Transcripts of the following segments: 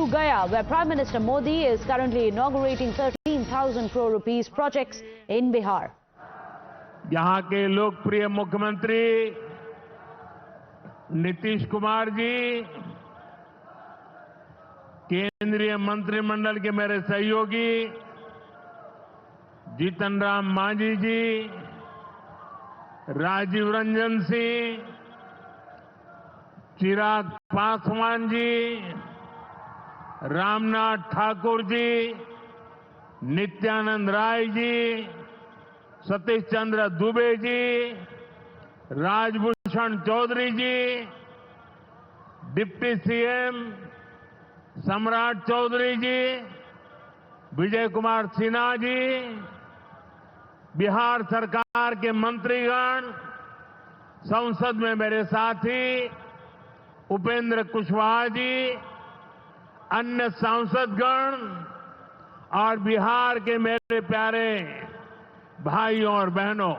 to Gaya, where Prime Minister Modi is currently inaugurating 13,000 crore rupees projects in Bihar. यहाँ के लोकप्रिय मुख्यमंत्री नीतीश कुमार जी, केंद्रीय मंत्रिमंडल के मेरे सहयोगी जीतन राम मांझी जी, राजीव रंजन सिंह, चिराग पासवान जी, रामनाथ ठाकुर जी, नित्यानंद राय जी, सतीश चंद्र दुबे जी, राजभूषण चौधरी जी, डिप्टी सीएम सम्राट चौधरी जी, विजय कुमार सिन्हा जी, बिहार सरकार के मंत्रीगण, संसद में मेरे साथी उपेंद्र कुशवाहा जी, अन्य सांसदगण और बिहार के मेरे प्यारे भाइयों और बहनों,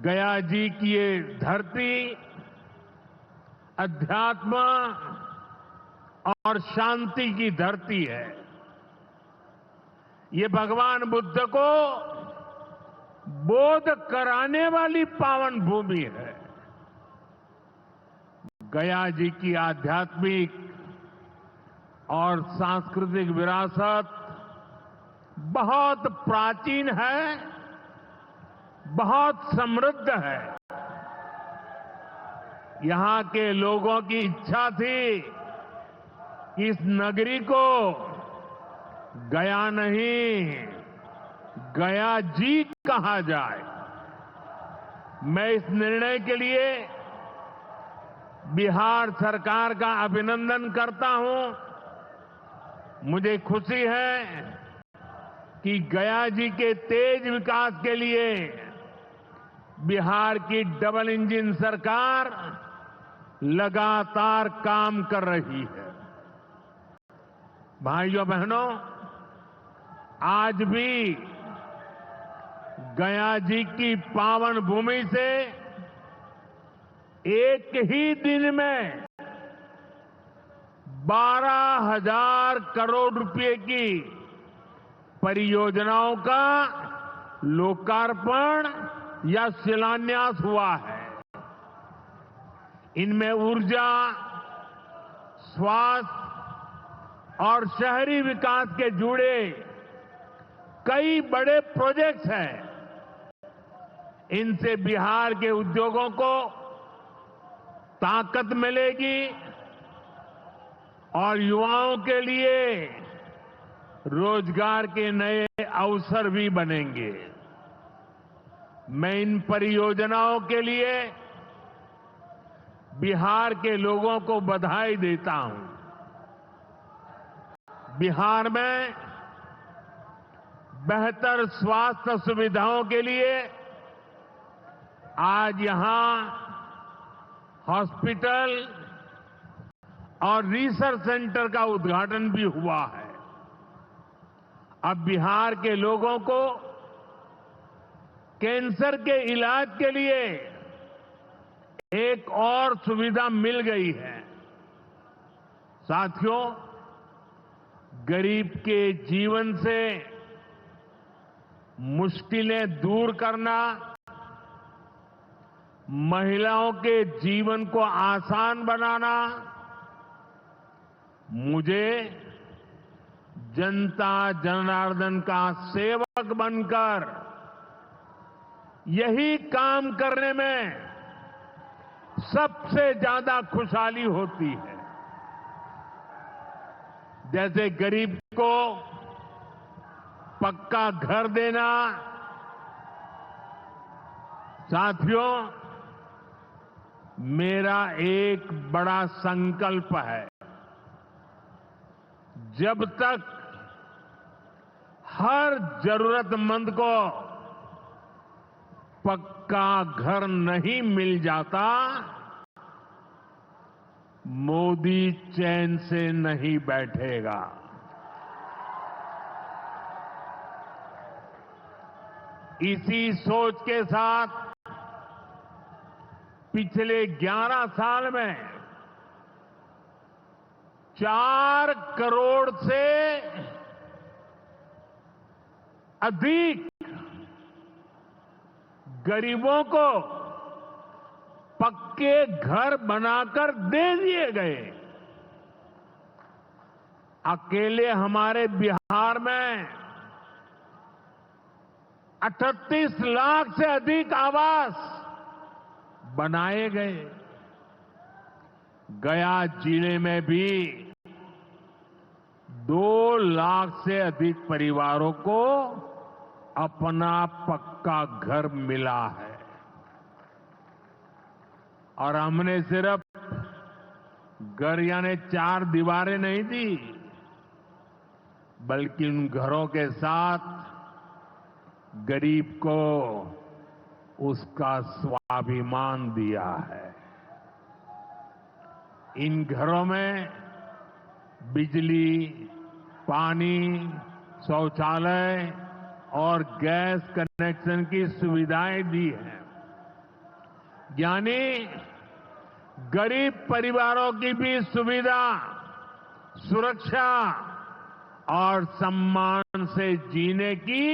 गया जी की ये धरती अध्यात्म और शांति की धरती है। ये भगवान बुद्ध को बोध कराने वाली पावन भूमि है। गया जी की आध्यात्मिक और सांस्कृतिक विरासत बहुत प्राचीन है, बहुत समृद्ध है। यहां के लोगों की इच्छा थी कि इस नगरी को गया नहीं, गया जी कहा जाए। मैं इस निर्णय के लिए बिहार सरकार का अभिनंदन करता हूं। मुझे खुशी है कि गया जी के तेज विकास के लिए बिहार की डबल इंजन सरकार लगातार काम कर रही है। भाइयों बहनों, आज भी गया जी की पावन भूमि से एक ही दिन में 12,000 करोड़ रुपए की परियोजनाओं का लोकार्पण या शिलान्यास हुआ है। इनमें ऊर्जा, स्वास्थ्य और शहरी विकास के जुड़े कई बड़े प्रोजेक्ट्स हैं। इनसे बिहार के उद्योगों को ताकत मिलेगी और युवाओं के लिए रोजगार के नए अवसर भी बनेंगे। मैं इन परियोजनाओं के लिए बिहार के लोगों को बधाई देता हूं। बिहार में बेहतर स्वास्थ्य सुविधाओं के लिए आज यहां हॉस्पिटल और रिसर्च सेंटर का उद्घाटन भी हुआ है। अब बिहार के लोगों को कैंसर के इलाज के लिए एक और सुविधा मिल गई है। साथियों, गरीब के जीवन से मुश्किलें दूर करना, महिलाओं के जीवन को आसान बनाना मुझे जनता जनार्दन का सेवक बनकर यही काम करने में सबसे ज्यादा खुशहाली होती है। जैसे गरीब को पक्का घर देना। साथियों, मेरा एक बड़ा संकल्प है, जब तक हर जरूरतमंद को पक्का घर नहीं मिल जाता, मोदी चैन से नहीं बैठेगा। इसी सोच के साथ पिछले 11 साल में 4 करोड़ से अधिक गरीबों को पक्के घर बनाकर दे दिए गए। अकेले हमारे बिहार में 38 लाख से अधिक आवास बनाए गए। गया जिले में भी 2 लाख से अधिक परिवारों को अपना पक्का घर मिला है। और हमने सिर्फ घर यानी 4 दीवारें नहीं दी, बल्कि उन घरों के साथ गरीब को उसका स्वाभिमान दिया है। इन घरों में बिजली, पानी, शौचालय और गैस कनेक्शन की सुविधाएं दी हैं। यानी गरीब परिवारों की भी सुविधा, सुरक्षा और सम्मान से जीने की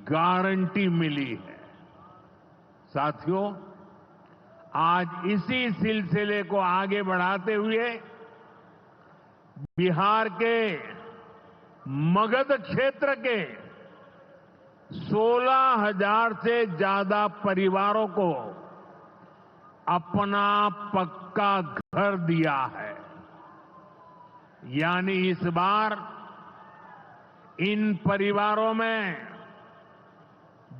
गारंटी मिली है। साथियों, आज इसी सिलसिले को आगे बढ़ाते हुए बिहार के मगध क्षेत्र के 16,000 से ज्यादा परिवारों को अपना पक्का घर दिया है। यानी इस बार इन परिवारों में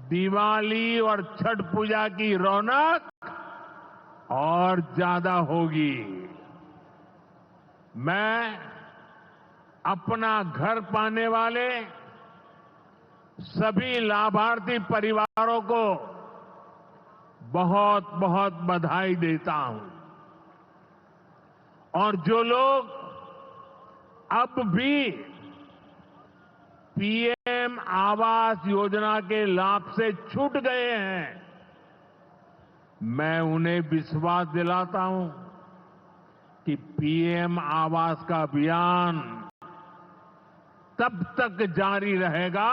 दिवाली और छठ पूजा की रौनक और ज्यादा होगी। मैं अपना घर पाने वाले सभी लाभार्थी परिवारों को बहुत बहुत बधाई देता हूं। और जो लोग अब भी पीएम आवास योजना के लाभ से छूट गए हैं, मैं उन्हें विश्वास दिलाता हूं कि पीएम आवास का अभियान तब तक जारी रहेगा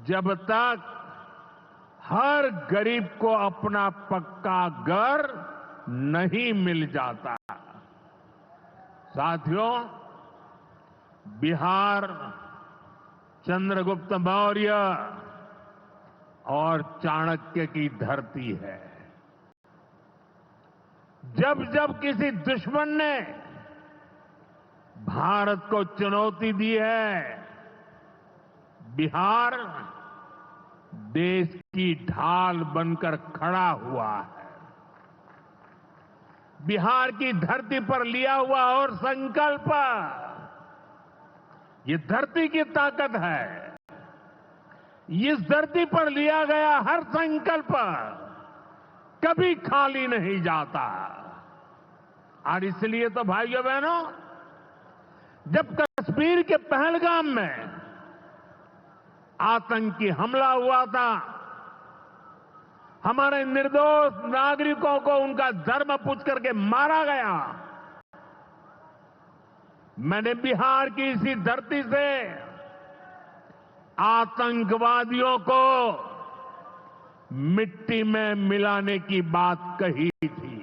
जब तक हर गरीब को अपना पक्का घर नहीं मिल जाता। साथियों, बिहार चंद्रगुप्त मौर्य और चाणक्य की धरती है। जब जब किसी दुश्मन ने भारत को चुनौती दी है, बिहार देश की ढाल बनकर खड़ा हुआ है। बिहार की धरती पर लिया हुआ और संकल्प, ये धरती की ताकत है। इस धरती पर लिया गया हर संकल्प कभी खाली नहीं जाता। और इसलिए तो भाइयों बहनों, जब कश्मीर के पहलगाम में आतंकी हमला हुआ था, हमारे निर्दोष नागरिकों को उनका धर्म पूछ करके मारा गया, मैंने बिहार की इसी धरती से आतंकवादियों को मिट्टी में मिलाने की बात कही थी।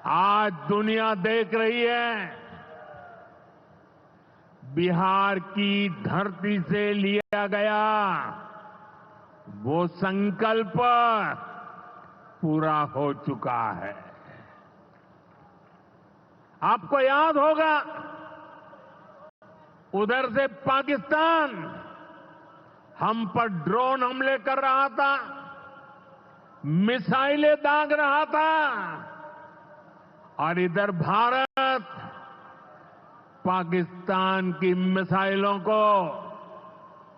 आज दुनिया देख रही है, बिहार की धरती से लिया गया वो संकल्प पूरा हो चुका है। आपको याद होगा, उधर से पाकिस्तान हम पर ड्रोन हमले कर रहा था, मिसाइलें दाग रहा था, और इधर भारत पाकिस्तान की मिसाइलों को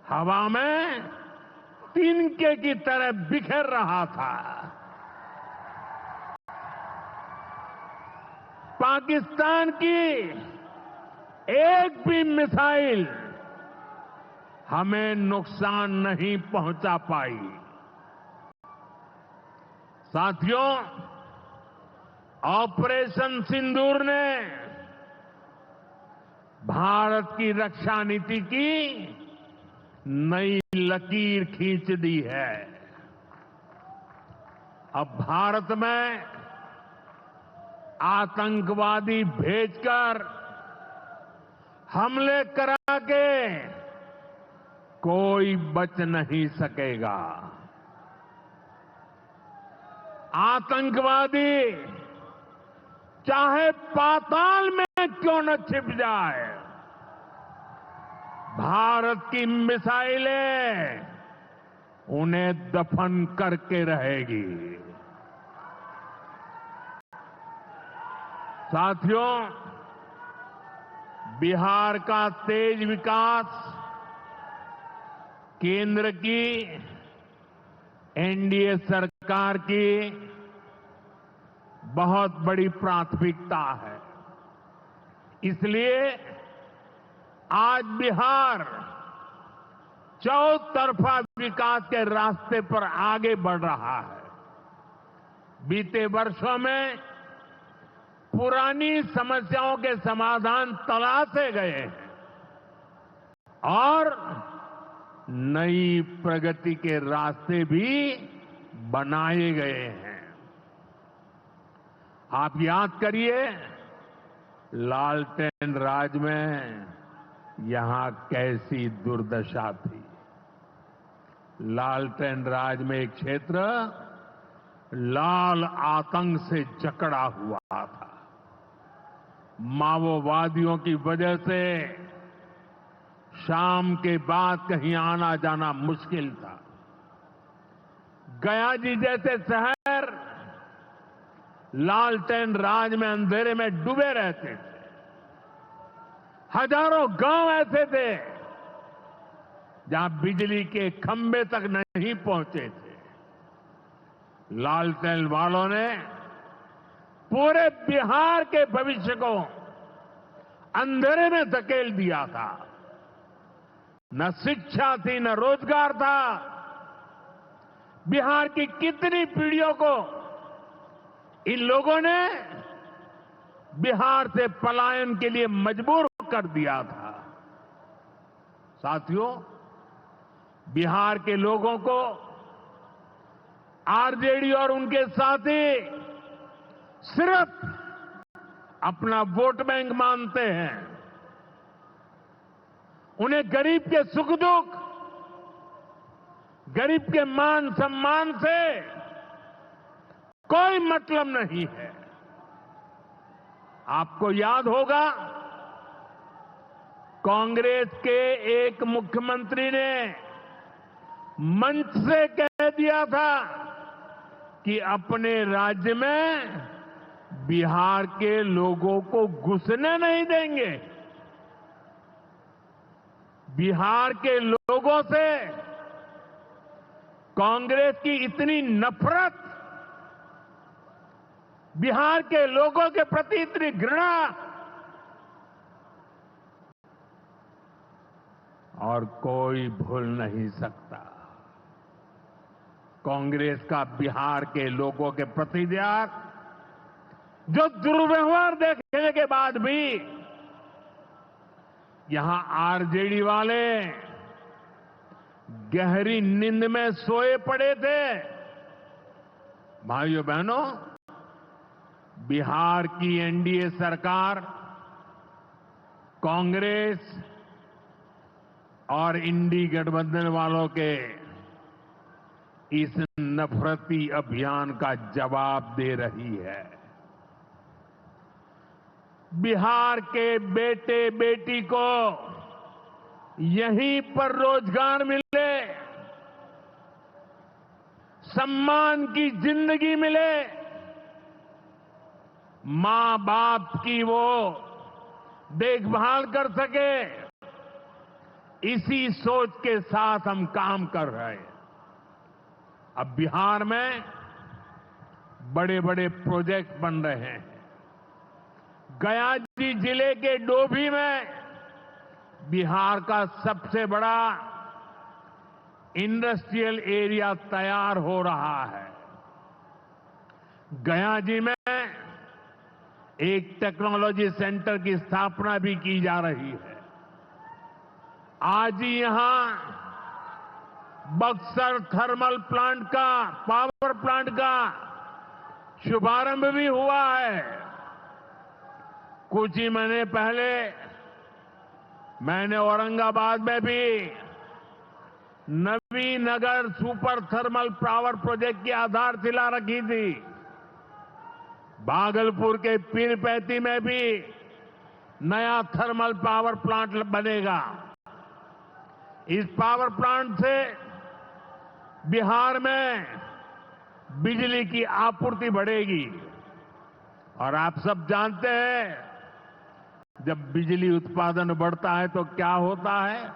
हवा में तिनके की तरह बिखेर रहा था। पाकिस्तान की एक भी मिसाइल हमें नुकसान नहीं पहुंचा पाई। साथियों, ऑपरेशन सिंदूर ने भारत की रक्षा नीति की नई लकीर खींच दी है। अब भारत में आतंकवादी भेजकर हमले करा के कोई बच नहीं सकेगा। आतंकवादी चाहे पाताल में क्यों न छिप जाए, भारत की मिसाइलें उन्हें दफन करके रहेगी। साथियों, बिहार का तेज विकास केंद्र की एनडीए सरकार की बहुत बड़ी प्राथमिकता है। इसलिए आज बिहार चौतरफा विकास के रास्ते पर आगे बढ़ रहा है। बीते वर्षों में पुरानी समस्याओं के समाधान तलाशे गए हैं और नई प्रगति के रास्ते भी बनाए गए हैं। आप याद करिए, लालटेन राज में यहां कैसी दुर्दशा थी। लालटेन राज में एक क्षेत्र लाल आतंक से जकड़ा हुआ था। माओवादियों की वजह से शाम के बाद कहीं आना जाना मुश्किल था। गया जी जैसे शहर लालटेन राज में अंधेरे में डूबे रहते थे। हजारों गांव ऐसे थे जहां बिजली के खंभे तक नहीं पहुंचे थे। लालटेन वालों ने पूरे बिहार के भविष्य को अंधेरे में धकेल दिया था। न शिक्षा थी, न रोजगार था। बिहार की कितनी पीढ़ियों को इन लोगों ने बिहार से पलायन के लिए मजबूर कर दिया था। साथियों, बिहार के लोगों को आरजेडी और उनके साथी सिर्फ अपना वोट बैंक मानते हैं। उन्हें गरीब के सुख दुख, गरीब के मान सम्मान से कोई मतलब नहीं है। आपको याद होगा, कांग्रेस के एक मुख्यमंत्री ने मंच से कह दिया था कि अपने राज्य में बिहार के लोगों को घुसने नहीं देंगे। बिहार के लोगों से कांग्रेस की इतनी नफरत, बिहार के लोगों के प्रति इतनी घृणा, और कोई भूल नहीं सकता। कांग्रेस का बिहार के लोगों के प्रति त्याग, जो दुर्व्यवहार देखने के बाद भी यहां आरजेडी वाले गहरी नींद में सोए पड़े थे। भाइयों बहनों, बिहार की एनडीए सरकार कांग्रेस और इंडी गठबंधन वालों के इस नफरती अभियान का जवाब दे रही है। बिहार के बेटे बेटी को यहीं पर रोजगार मिले, सम्मान की जिंदगी मिले, मां बाप की वो देखभाल कर सके, इसी सोच के साथ हम काम कर रहे हैं। अब बिहार में बड़े बड़े प्रोजेक्ट बन रहे हैं। गया जी जिले के डोभी में बिहार का सबसे बड़ा इंडस्ट्रियल एरिया तैयार हो रहा है। गया जी में एक टेक्नोलॉजी सेंटर की स्थापना भी की जा रही है। आज ही यहां बक्सर थर्मल प्लांट का, पावर प्लांट का शुभारंभ भी हुआ है। कुछ ही महीने पहले मैंने औरंगाबाद में भी Nabinagar super thermal power project की आधारशिला रखी थी। भागलपुर के पीरपैंती में भी नया थर्मल पावर प्लांट बनेगा। इस पावर प्लांट से बिहार में बिजली की आपूर्ति बढ़ेगी। और आप सब जानते हैं, जब बिजली उत्पादन बढ़ता है तो क्या होता है?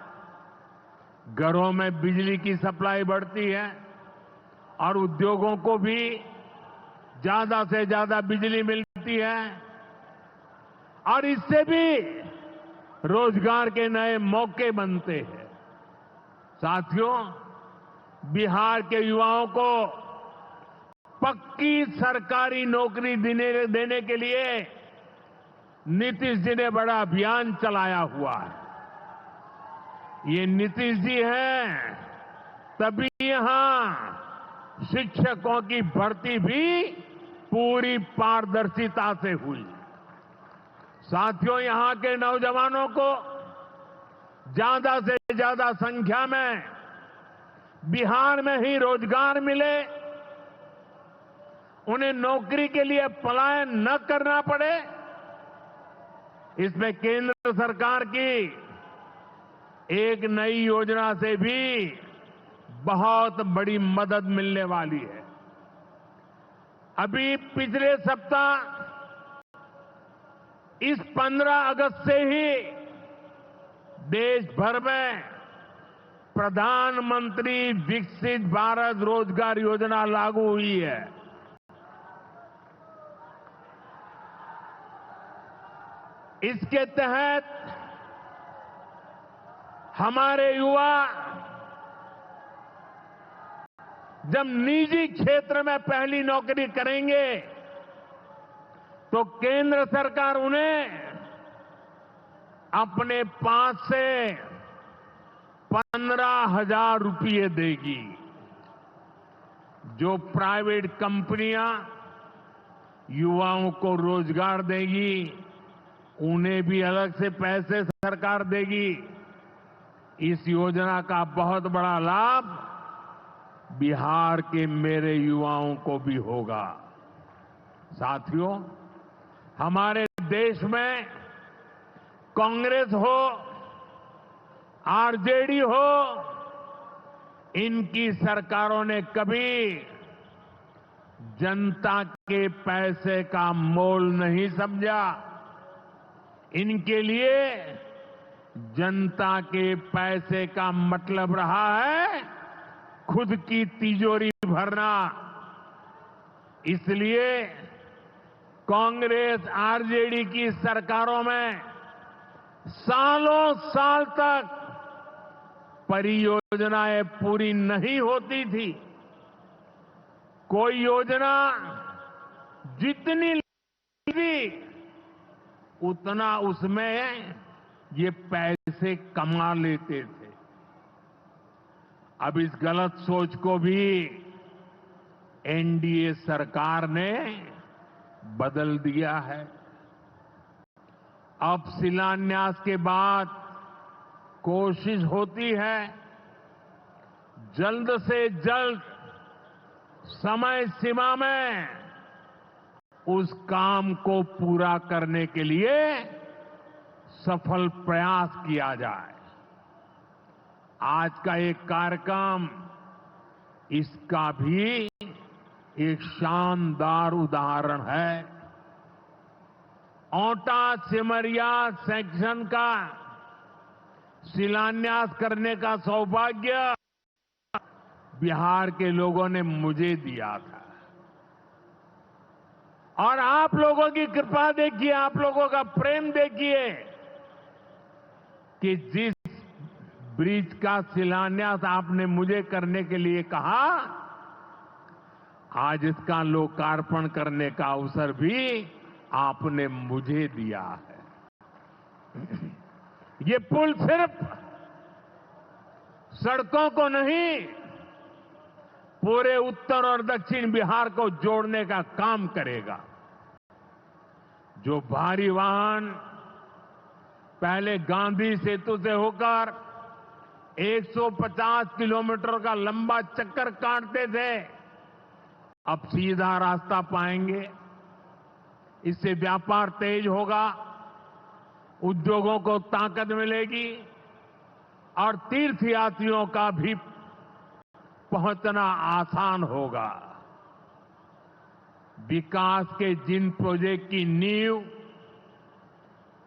घरों में बिजली की सप्लाई बढ़ती है और उद्योगों को भी ज्यादा से ज्यादा बिजली मिलती है और इससे भी रोजगार के नए मौके बनते हैं। साथियों, बिहार के युवाओं को पक्की सरकारी नौकरी देने के लिए नीतीश जी ने बड़ा अभियान चलाया हुआ है। ये नीतीश जी हैं, तभी यहां शिक्षकों की भर्ती भी पूरी पारदर्शिता से हुई। साथियों, यहां के नौजवानों को ज्यादा से ज्यादा संख्या में बिहार में ही रोजगार मिले, उन्हें नौकरी के लिए पलायन न करना पड़े, इसमें केंद्र सरकार की एक नई योजना से भी बहुत बड़ी मदद मिलने वाली है। अभी पिछले सप्ताह इस 15 अगस्त से ही देश भर में प्रधानमंत्री विकसित भारत रोजगार योजना लागू हुई है। इसके तहत हमारे युवा जब निजी क्षेत्र में पहली नौकरी करेंगे तो केंद्र सरकार उन्हें अपने पास से 15,000 रुपये देगी। जो प्राइवेट कंपनियां युवाओं को रोजगार देगी, उन्हें भी अलग से पैसे सरकार देगी। इस योजना का बहुत बड़ा लाभ बिहार के मेरे युवाओं को भी होगा। साथियों, हमारे देश में कांग्रेस हो, आरजेडी हो, इनकी सरकारों ने कभी जनता के पैसे का मोल नहीं समझा। इनके लिए जनता के पैसे का मतलब रहा है खुद की तिजोरी भरना। इसलिए कांग्रेस आरजेडी की सरकारों में सालों साल तक परियोजनाएं पूरी नहीं होती थी। कोई योजना जितनी थी उतना उसमें ये पैसे कमा लेते थे। अब इस गलत सोच को भी एनडीए सरकार ने बदल दिया है। अब शिलान्यास के बाद कोशिश होती है जल्द से जल्द समय सीमा में उस काम को पूरा करने के लिए सफल प्रयास किया जाए। आज का एक कार्यक्रम इसका भी एक शानदार उदाहरण है। औटा सिमरिया सेक्शन का शिलान्यास करने का सौभाग्य बिहार के लोगों ने मुझे दिया था। और आप लोगों की कृपा देखिए, आप लोगों का प्रेम देखिए कि जिस ब्रिज का शिलान्यास आपने मुझे करने के लिए कहा, आज इसका लोकार्पण करने का अवसर भी आपने मुझे दिया है। ये पुल सिर्फ सड़कों को नहीं, पूरे उत्तर और दक्षिण बिहार को जोड़ने का काम करेगा। जो भारी वाहन पहले गांधी सेतु से होकर 150 किलोमीटर का लंबा चक्कर काटते थे, अब सीधा रास्ता पाएंगे। इससे व्यापार तेज होगा, उद्योगों को ताकत मिलेगी और तीर्थयात्रियों का भी पहुंचना आसान होगा। विकास के जिन प्रोजेक्ट की नींव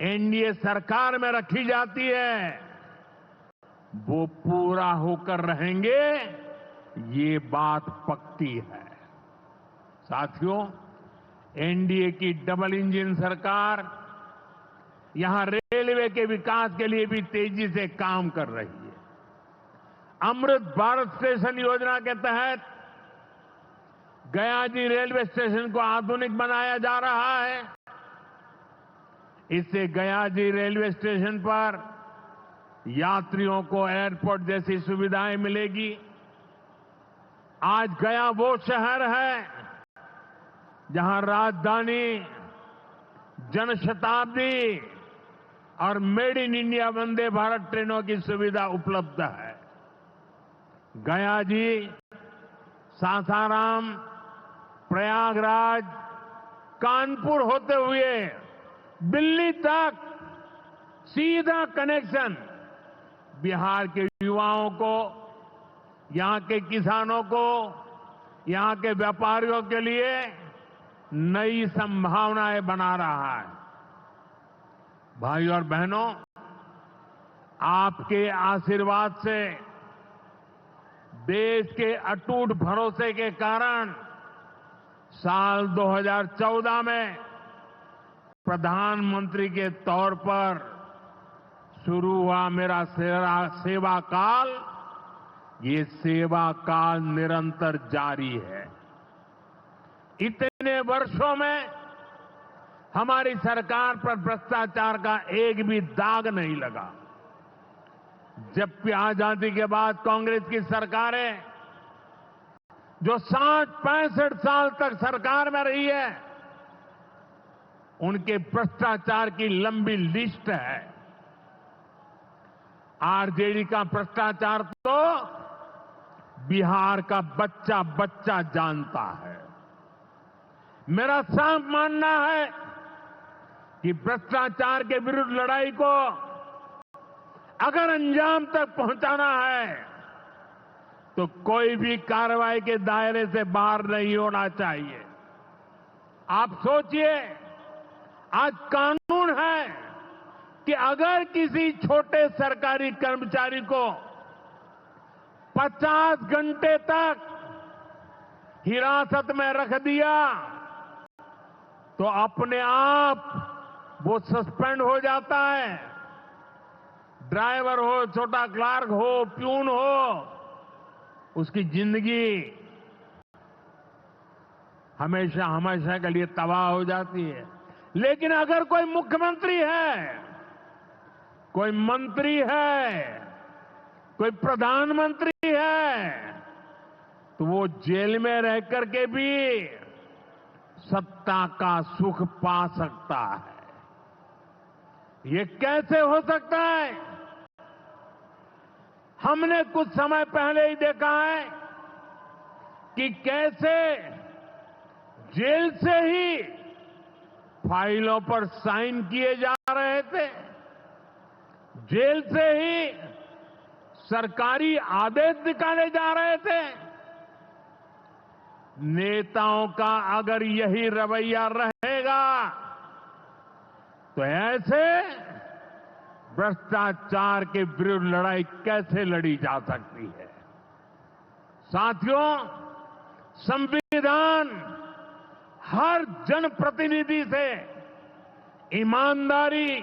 एनडीए सरकार में रखी जाती है, वो पूरा होकर रहेंगे, ये बात पक्की है। साथियों, एनडीए की डबल इंजन सरकार यहां रेलवे के विकास के लिए भी तेजी से काम कर रही है। अमृत भारत स्टेशन योजना के तहत गयाजी रेलवे स्टेशन को आधुनिक बनाया जा रहा है। इससे गयाजी रेलवे स्टेशन पर यात्रियों को एयरपोर्ट जैसी सुविधाएं मिलेगी। आज गया वो शहर है जहां राजधानी, जनशताब्दी और made in India Vande Bharat ट्रेनों की सुविधा उपलब्ध है। गया जी सासाराम, प्रयागराज, कानपुर होते हुए दिल्ली तक सीधा कनेक्शन बिहार के युवाओं को, यहां के किसानों को, यहां के व्यापारियों के लिए नई संभावनाएं बना रहा है। भाई और बहनों, आपके आशीर्वाद से, देश के अटूट भरोसे के कारण साल 2014 में प्रधानमंत्री के तौर पर शुरू हुआ मेरा सेवा काल, ये सेवा काल निरंतर जारी है। इतने वर्षों में हमारी सरकार पर भ्रष्टाचार का एक भी दाग नहीं लगा। जबकि आजादी के बाद कांग्रेस की सरकारें जो 60-65 साल तक सरकार में रही है, उनके भ्रष्टाचार की लंबी लिस्ट है। आरजेडी का भ्रष्टाचार तो बिहार का बच्चा बच्चा जानता है। मेरा साफ मानना है कि भ्रष्टाचार के विरुद्ध लड़ाई को अगर अंजाम तक पहुंचाना है तो कोई भी कार्रवाई के दायरे से बाहर नहीं होना चाहिए। आप सोचिए, आज कानून है कि अगर किसी छोटे सरकारी कर्मचारी को 50 घंटे तक हिरासत में रख दिया तो अपने आप वो सस्पेंड हो जाता है। ड्राइवर हो, छोटा क्लार्क हो, प्यून हो, उसकी जिंदगी हमेशा हमेशा के लिए तबाह हो जाती है। लेकिन अगर कोई मुख्यमंत्री है, कोई मंत्री है, कोई प्रधानमंत्री है, तो वो जेल में रह करके भी सत्ता का सुख पा सकता है। ये कैसे हो सकता है? हमने कुछ समय पहले ही देखा है कि कैसे जेल से ही फाइलों पर साइन किए जा रहे थे, जेल से ही सरकारी आदेश निकाले जा रहे थे। नेताओं का अगर यही रवैया रहेगा तो ऐसे भ्रष्टाचार के विरुद्ध लड़ाई कैसे लड़ी जा सकती है? साथियों, संविधान हर जनप्रतिनिधि से ईमानदारी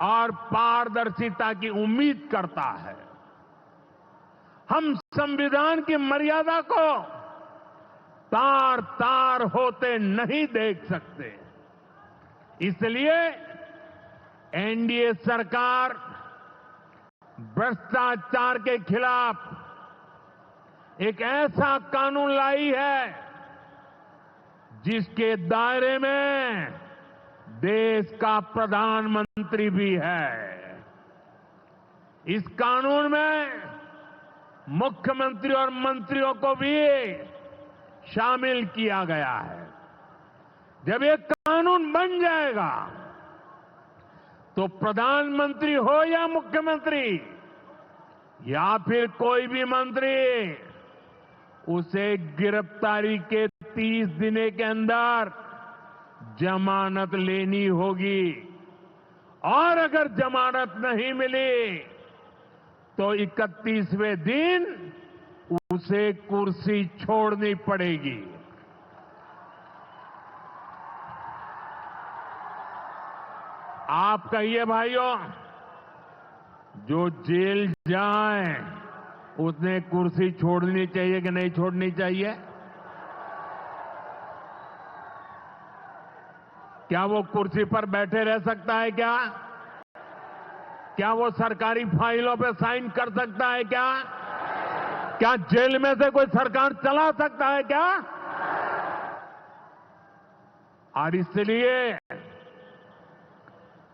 और पारदर्शिता की उम्मीद करता है। हम संविधान की मर्यादा को तार तार होते नहीं देख सकते। इसलिए एनडीए सरकार भ्रष्टाचार के खिलाफ एक ऐसा कानून लाई है जिसके दायरे में देश का प्रधानमंत्री भी है। इस कानून में मुख्यमंत्री और मंत्रियों को भी शामिल किया गया है। जब ये कानून बन जाएगा तो प्रधानमंत्री हो या मुख्यमंत्री या फिर कोई भी मंत्री, उसे गिरफ्तारी के 30 दिन के अंदर जमानत लेनी होगी और अगर जमानत नहीं मिली तो 31वें दिन उसे कुर्सी छोड़नी पड़ेगी। आप कहिए भाइयों, जो जेल जाए उसने कुर्सी छोड़नी चाहिए कि नहीं छोड़नी चाहिए? क्या वो कुर्सी पर बैठे रह सकता है क्या? क्या वो सरकारी फाइलों पे साइन कर सकता है क्या? क्या जेल में से कोई सरकार चला सकता है क्या? और इसलिए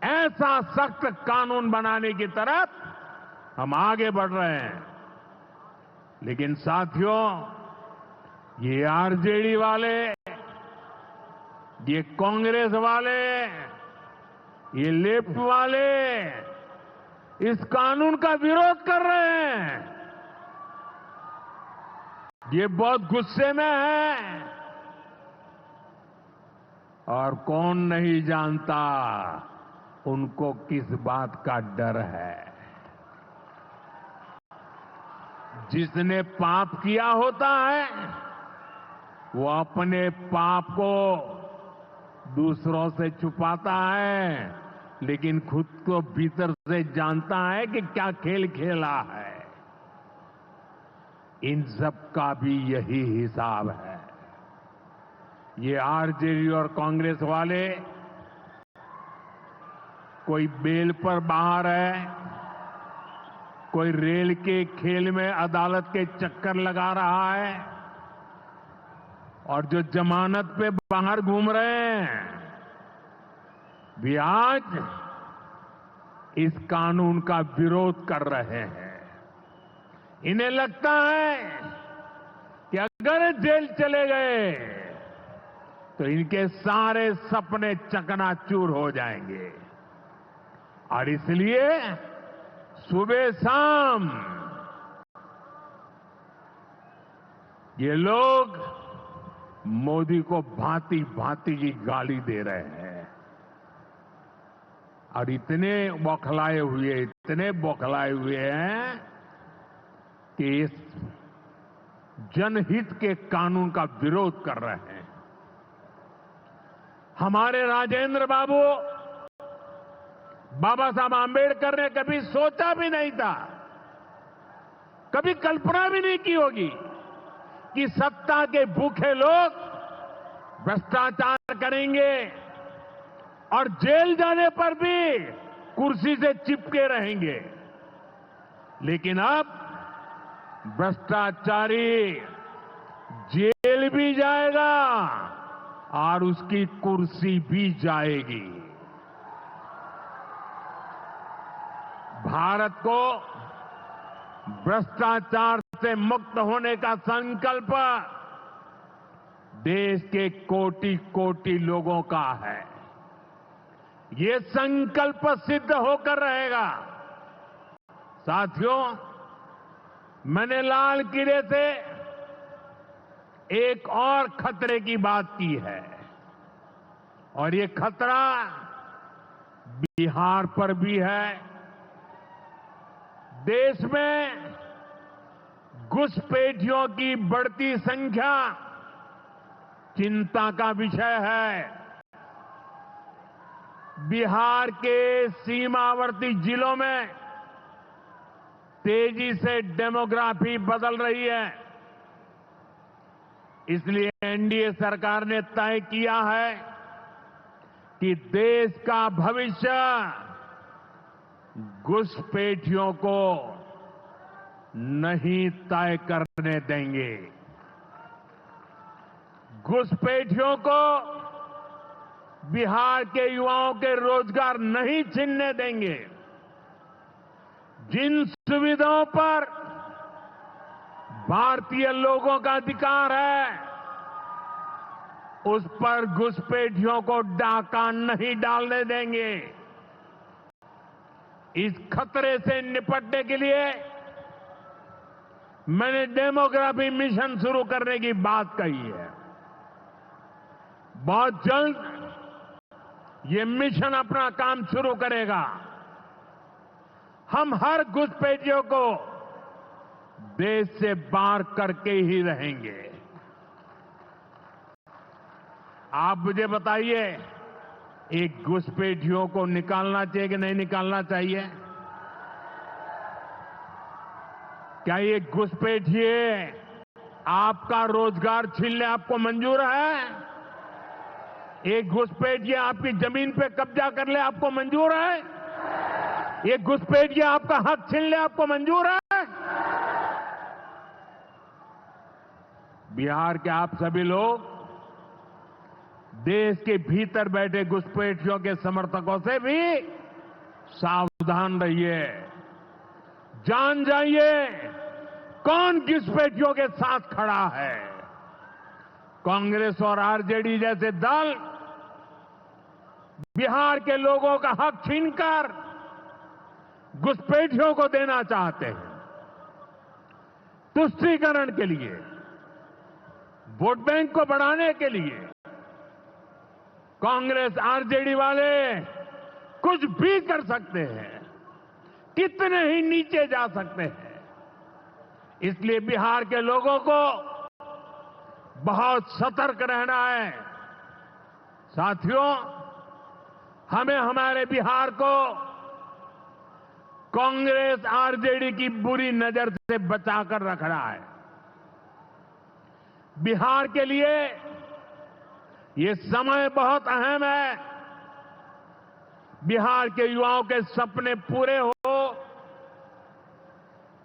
ऐसा सख्त कानून बनाने की तरफ हम आगे बढ़ रहे हैं। लेकिन साथियों, ये आरजेडी वाले, ये कांग्रेस वाले, ये लेफ्ट वाले इस कानून का विरोध कर रहे हैं। ये बहुत गुस्से में है और कौन नहीं जानता उनको किस बात का डर है। जिसने पाप किया होता है वो अपने पाप को दूसरों से छुपाता है, लेकिन खुद को भीतर से जानता है कि क्या खेल खेला है। इन सब का भी यही हिसाब है। ये आरजेडी और कांग्रेस वाले कोई बेल पर बाहर है, कोई रेल के खेल में अदालत के चक्कर लगा रहा है और जो जमानत पे बाहर घूम रहे हैं भी आज इस कानून का विरोध कर रहे हैं। इन्हें लगता है कि अगर जेल चले गए तो इनके सारे सपने चकनाचूर हो जाएंगे और इसलिए सुबह शाम ये लोग मोदी को भांति भांति की गाली दे रहे हैं और इतने बौखलाए हुए हैं कि इस जनहित के कानून का विरोध कर रहे हैं। हमारे राजेंद्र बाबू बाबा साहब आंबेडकर ने कभी सोचा भी नहीं था, कभी कल्पना भी नहीं की होगी कि सत्ता के भूखे लोग भ्रष्टाचार करेंगे और जेल जाने पर भी कुर्सी से चिपके रहेंगे। लेकिन अब भ्रष्टाचारी जेल भी जाएगा और उसकी कुर्सी भी जाएगी। भारत को भ्रष्टाचार से मुक्त होने का संकल्प देश के कोटि कोटि लोगों का है। ये संकल्प सिद्ध होकर रहेगा। साथियों, मैंने लाल किले से एक और खतरे की बात की है और ये खतरा बिहार पर भी है। देश में घुसपैठियों की बढ़ती संख्या चिंता का विषय है। बिहार के सीमावर्ती जिलों में तेजी से डेमोग्राफी बदल रही है। इसलिए एनडीए सरकार ने तय किया है कि देश का भविष्य घुसपैठियों को नहीं तय करने देंगे। घुसपैठियों को बिहार के युवाओं के रोजगार नहीं छीनने देंगे। जिन सुविधाओं पर भारतीय लोगों का अधिकार है, उस पर घुसपैठियों को डाका नहीं डालने देंगे। इस खतरे से निपटने के लिए मैंने डेमोग्राफी मिशन शुरू करने की बात कही है। बहुत जल्द ये मिशन अपना काम शुरू करेगा। हम हर घुसपैठियों को देश से बाहर करके ही रहेंगे। आप मुझे बताइए, एक घुसपैठियों को निकालना चाहिए कि नहीं निकालना चाहिए? क्या ये घुसपैठिए आपका रोजगार छीनने आपको मंजूर है? एक घुसपैठिए आपकी जमीन पे कब्जा कर ले आपको मंजूर है? एक घुसपैठिए आपका हक छीन ले आपको मंजूर है? बिहार के आप सभी लोग देश के भीतर बैठे घुसपैठियों के समर्थकों से भी सावधान रहिए। जान जाइए कौन घुसपैठियों के साथ खड़ा है। कांग्रेस और आरजेडी जैसे दल बिहार के लोगों का हक छीनकर घुसपैठियों को देना चाहते हैं। तुष्टीकरण के लिए, वोट बैंक को बढ़ाने के लिए कांग्रेस आरजेडी वाले कुछ भी कर सकते हैं, कितने ही नीचे जा सकते हैं। इसलिए बिहार के लोगों को बहुत सतर्क रहना है। साथियों, हमें हमारे बिहार को कांग्रेस आरजेडी की बुरी नजर से बचाकर रखना है। बिहार के लिए ये समय बहुत अहम है। बिहार के युवाओं के सपने पूरे हो,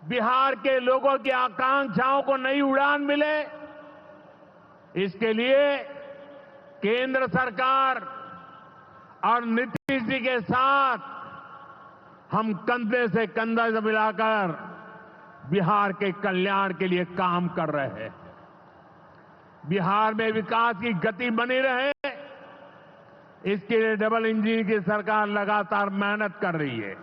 बिहार के लोगों की आकांक्षाओं को नई उड़ान मिले, इसके लिए केंद्र सरकार और नीतीश जी के साथ हम कंधे से कंधा मिलाकर बिहार के कल्याण के लिए काम कर रहे हैं। बिहार में विकास की गति बनी रहे, इसके लिए डबल इंजन की सरकार लगातार मेहनत कर रही है।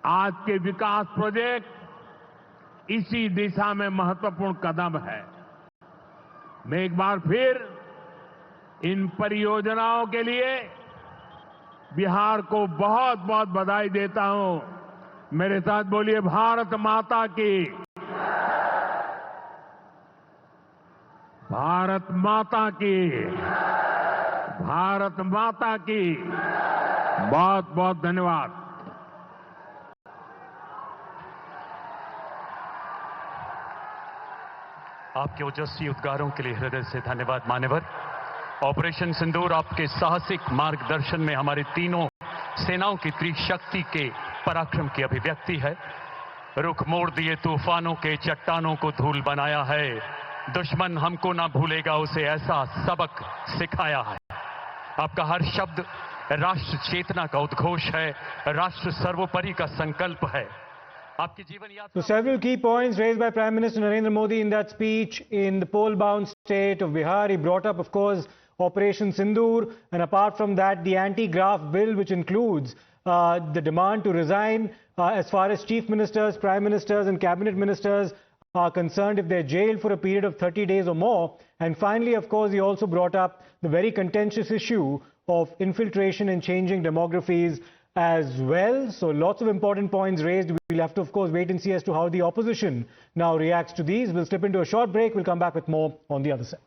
आज के विकास प्रोजेक्ट इसी दिशा में महत्वपूर्ण कदम है। मैं एक बार फिर इन परियोजनाओं के लिए बिहार को बहुत बहुत बधाई देता हूं। मेरे साथ बोलिए, भारत माता की, भारत माता की, भारत माता की। बहुत बहुत धन्यवाद। आपके ओजस्वी उद्गारों के लिए हृदय से धन्यवाद मान्यवर। ऑपरेशन सिंदूर आपके साहसिक मार्गदर्शन में हमारी तीनों सेनाओं की त्रिशक्ति के पराक्रम की अभिव्यक्ति है। रुख मोड़ दिए तूफानों के, चट्टानों को धूल बनाया है। दुश्मन हमको ना भूलेगा, उसे ऐसा सबक सिखाया है। आपका हर शब्द राष्ट्र चेतना का उद्घोष है, राष्ट्र सर्वोपरि का संकल्प है। आपकी जीवन यात्रा। So several key points raised by Prime Minister Narendra Modi in that speech in the poll-bound state of Bihar. He brought up, of course, Operation Sindoor, and apart from that, the anti-graft bill, which includes the demand to resign as far as chief ministers, prime ministers and cabinet ministers are concerned if they're jailed for a period of 30 days or more. And finally, of course, he also brought up the very contentious issue of infiltration and changing demographies as well. So lots of important points raised. We'll have to, of course, wait and see as to how the opposition now reacts to these. We'll slip into a short break. We'll come back with more on the other side.